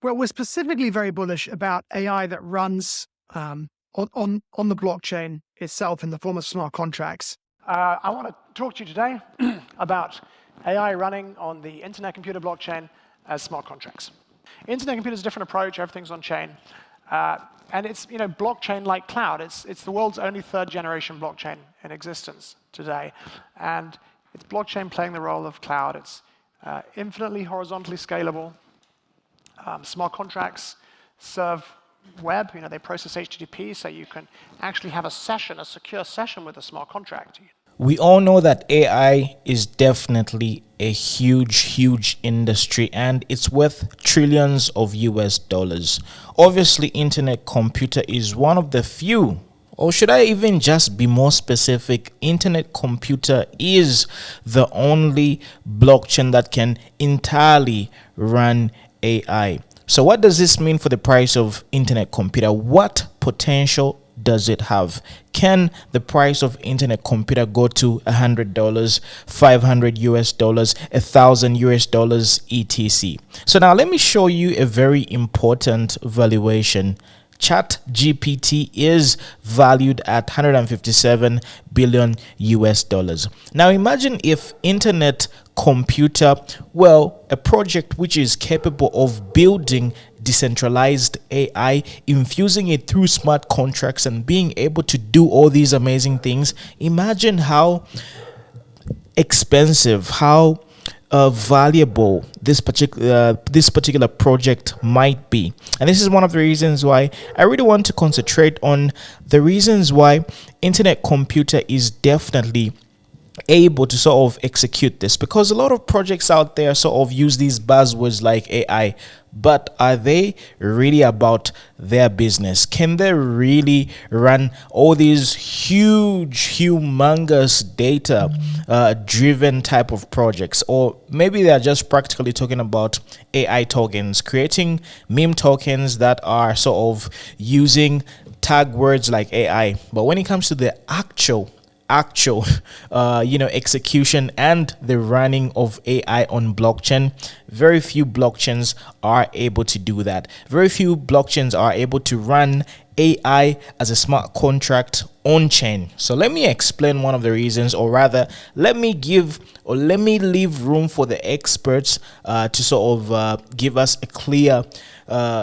Well, we're specifically very bullish about AI that runs on the blockchain itself in the form of smart contracts. I want to talk to you today about AI running on the internet computer blockchain as smart contracts. Internet computer is a different approach. Everything's on chain. And it's blockchain like cloud. It's the world's only third generation blockchain in existence today. And it's blockchain playing the role of cloud. It's infinitely horizontally scalable. Smart contracts serve web. They process HTTP, so you can actually have a secure session with a smart contract. We all know that AI is definitely a huge industry, and it's worth trillions of US dollars. Obviously, internet computer is one of the few, or should I even just be more specific, internet computer is the only blockchain that can entirely run AI. So what does this mean for the price of internet computer? What potential does it have? Can the price of internet computer go to $100, 500 US dollars, 1,000 US dollars, etc.? So now let me show you a very important valuation. ChatGPT is valued at 157 billion US dollars. Now imagine if internet computer, well, a project which is capable of building decentralized AI, infusing it through smart contracts and being able to do all these amazing things. Imagine how expensive, how valuable this particular project might be. And this is one of the reasons why I really want to concentrate on the reasons why internet computer is definitely able to sort of execute this, because a lot of projects out there sort of use these buzzwords like AI, but are they really about their business? Can they really run all these humongous data driven type of projects? Or maybe they're just practically talking about AI tokens, creating meme tokens that are sort of using tag words like AI, but when it comes to the actual execution and the running of AI on blockchain, very few blockchains are able to do that. Very few blockchains are able to run AI as a smart contract on chain. So let me explain one of the reasons, or rather let me leave room for the experts to sort of give us a clear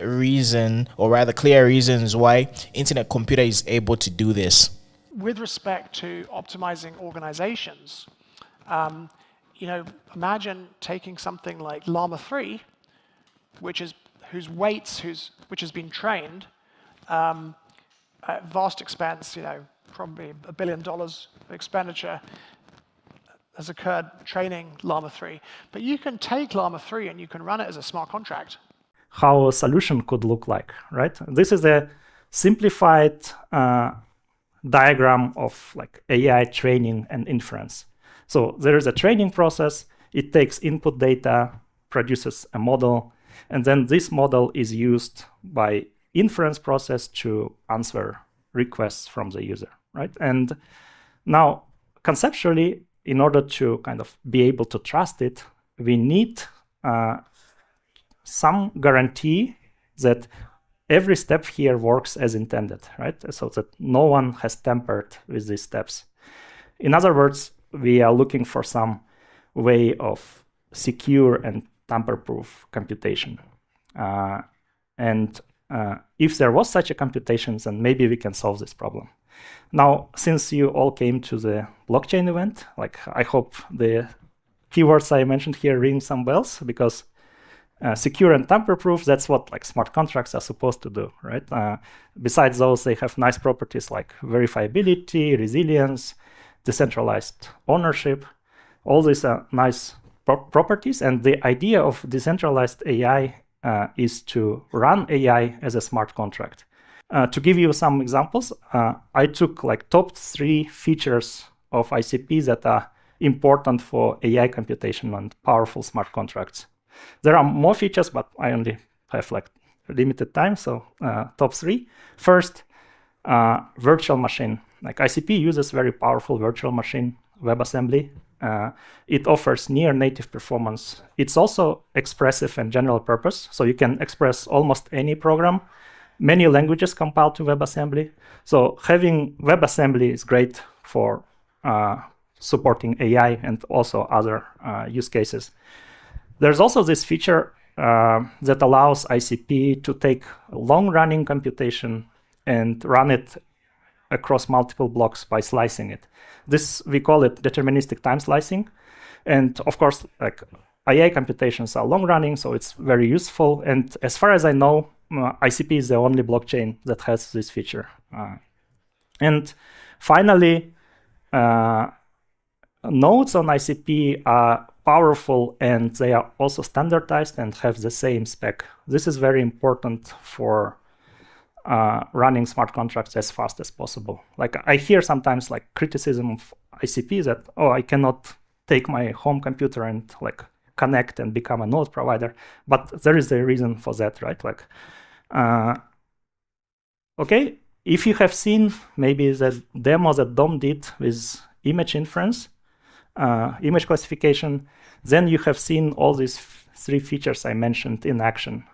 reason, or rather clear reasons why internet computer is able to do this. With respect to optimizing organizations, imagine taking something like Llama 3, which has been trained at vast expense, probably $1 billion expenditure has occurred training Llama 3. But you can take Llama 3 and you can run it as a smart contract. How a solution could look like, right? This is a simplified diagram of like AI training and inference. So there is a training process. It takes input data, produces a model, and then this model is used by inference process to answer requests from the user, right? And now, conceptually, in order to kind of be able to trust it, we need some guarantee that every step here works as intended, right? So that no one has tampered with these steps. In other words, we are looking for some way of secure and tamper-proof computation. If there was such a computation, then maybe we can solve this problem. Now, since you all came to the blockchain event, I hope the keywords I mentioned here ring some bells, because secure and tamper-proof, that's what smart contracts are supposed to do, right? Besides those, they have nice properties like verifiability, resilience, decentralized ownership. All these are nice properties, and the idea of decentralized AI is to run AI as a smart contract. To give you some examples, I took top 3 features of ICP that are important for AI computation and powerful smart contracts. There are more features, but I only have limited time, so top 3. First, virtual machine. ICP uses very powerful virtual machine WebAssembly It offers near native performance. It's also expressive and general purpose, so you can express almost any program. Many languages compile to WebAssembly. So having WebAssembly is great for supporting AI and also other use cases. There's also this feature that allows ICP to take long-running computation and run it across multiple blocks by slicing it. This, we call it deterministic time slicing. And of course, like AI computations are long-running, so it's very useful. And as far as I know, ICP is the only blockchain that has this feature. And finally, nodes on ICP are powerful and they are also standardized and have the same spec. This is very important for running smart contracts as fast as possible. Like I hear sometimes like criticism of ICP that, oh, I cannot take my home computer and like connect and become a node provider. But there is a reason for that, right? Like, okay, if you have seen maybe the demo that Dom did with image inference, image classification, then you have seen all these three features I mentioned in action.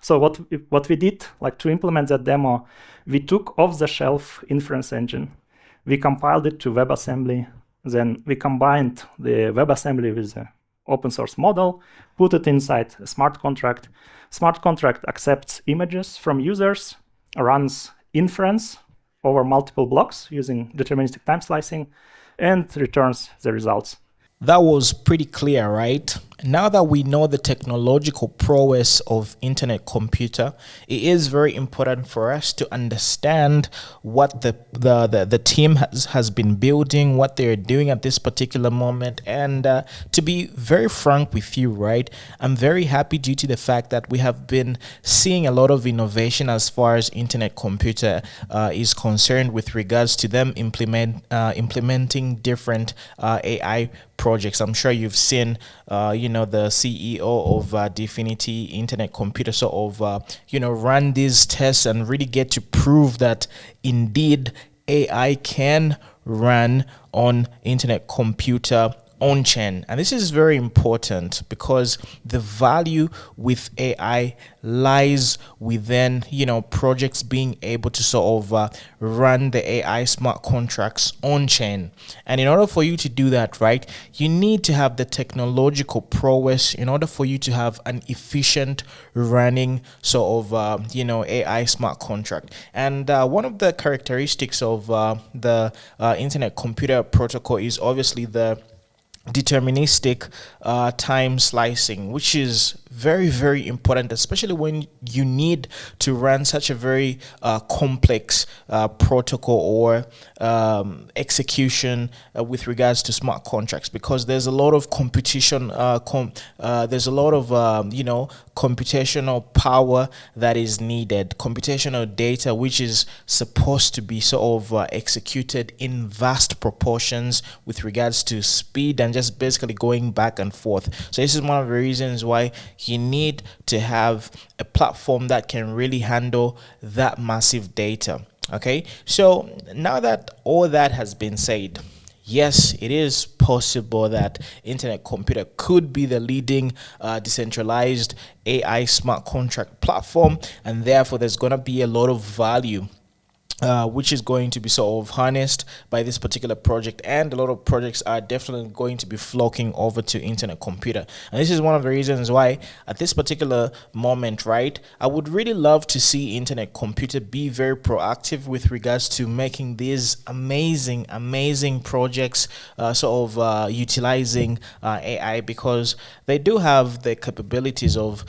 So what we did, like to implement that demo, we took off-the-shelf inference engine, we compiled it to WebAssembly, then we combined the WebAssembly with the open source model, put it inside a smart contract. Smart contract accepts images from users, runs inference over multiple blocks using deterministic time slicing, and returns the results. That was pretty clear, right? Now that we know the technological prowess of internet computer, it is very important for us to understand what the team has been building, what they're doing at this particular moment. And to be very frank with you, right, I'm very happy due to the fact that we have been seeing a lot of innovation as far as internet computer is concerned with regards to them implementing different AI projects. I'm sure you've seen, the CEO of Definity Internet Computer sort of, run these tests and really get to prove that indeed AI can run on internet computer on-chain. And this is very important because the value with AI lies within, projects being able to sort of run the AI smart contracts on-chain. And in order for you to do that, right, you need to have the technological prowess in order for you to have an efficient running sort of, AI smart contract. And one of the characteristics of the internet computer protocol is obviously the deterministic time slicing, which is very, very important, especially when you need to run such a very complex protocol or execution with regards to smart contracts, because there's a lot of competition, there's a lot of computational power that is needed, computational data which is supposed to be sort of executed in vast proportions with regards to speed and just basically going back and forth. So this is one of the reasons why you need to have a platform that can really handle that massive data. Okay, so now that all that has been said, yes, it is possible that internet computer could be the leading decentralized AI smart contract platform, and therefore there's going to be a lot of value which is going to be sort of harnessed by this particular project, and a lot of projects are definitely going to be flocking over to internet computer. And this is one of the reasons why at this particular moment, right, I would really love to see internet computer be very proactive with regards to making these amazing projects sort of utilizing AI, because they do have the capabilities of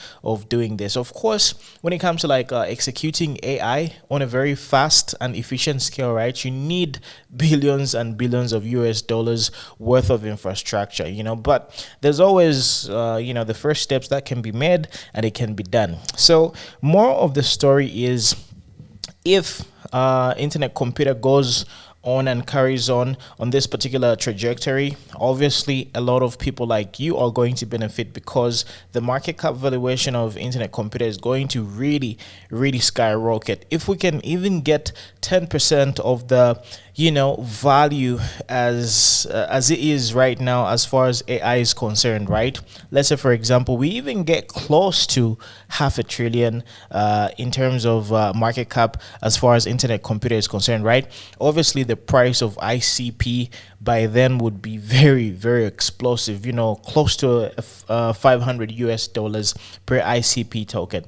doing this. Of course, when it comes to like executing AI on a very fast and efficient scale, right, you need billions and billions of US dollars worth of infrastructure, but there's always the first steps that can be made and it can be done. So more of the story is, if internet computer goes on and carries on this particular trajectory, obviously a lot of people like you are going to benefit, because the market cap valuation of internet computer is going to really skyrocket. If we can even get 10% of the value as it is right now as far as AI is concerned, right? Let's say, for example, we even get close to half a trillion in terms of market cap as far as internet computer is concerned, right? Obviously, the price of ICP by then would be very, very explosive, close to 500 US dollars per ICP token.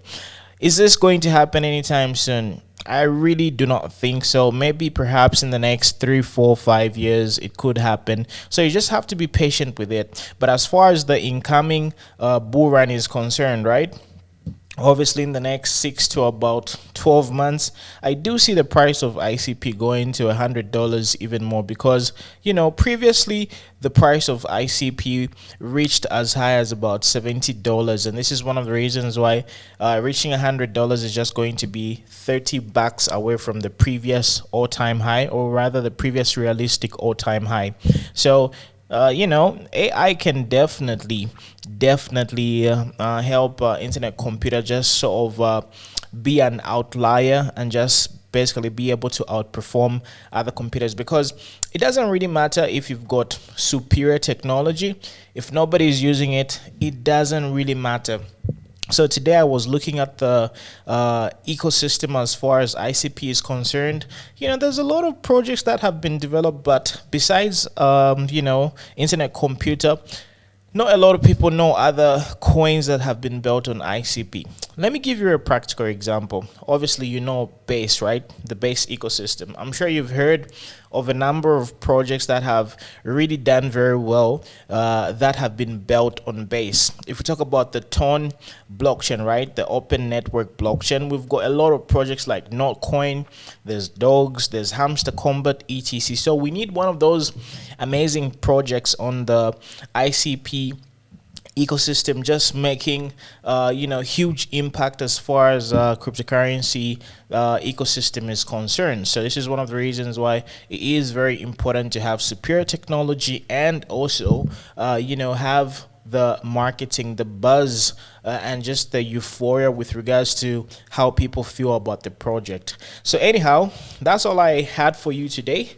Is this going to happen anytime soon? I really do not think so. Maybe perhaps in the next 3, 4, 5 years it could happen. So you just have to be patient with it. But as far as the incoming bull run is concerned, right? Obviously, in the next 6 to about 12 months, I do see the price of ICP going to $100 even more because, previously the price of ICP reached as high as about $70. And this is one of the reasons why reaching $100 is just going to be $30 away from the previous all-time high, or rather the previous realistic all-time high. So, AI can definitely help internet computer just sort of be an outlier and just basically be able to outperform other computers, because it doesn't really matter if you've got superior technology. If nobody is using it, it doesn't really matter. So today I was looking at the ecosystem as far as ICP is concerned. There's a lot of projects that have been developed, but besides, internet computer, not a lot of people know other coins that have been built on ICP. Let me give you a practical example. Obviously, Base, right? The Base ecosystem. I'm sure you've heard of a number of projects that have really done very well that have been built on Base. If we talk about the Ton blockchain, right? The open network blockchain, we've got a lot of projects like Notcoin, there's Dogs, there's Hamster Combat, etc. So we need one of those amazing projects on the ICP ecosystem, just making huge impact as far as cryptocurrency ecosystem is concerned. So this is one of the reasons why it is very important to have superior technology and also have the marketing, the buzz, and just the euphoria with regards to how people feel about the project. So anyhow, that's all I had for you today.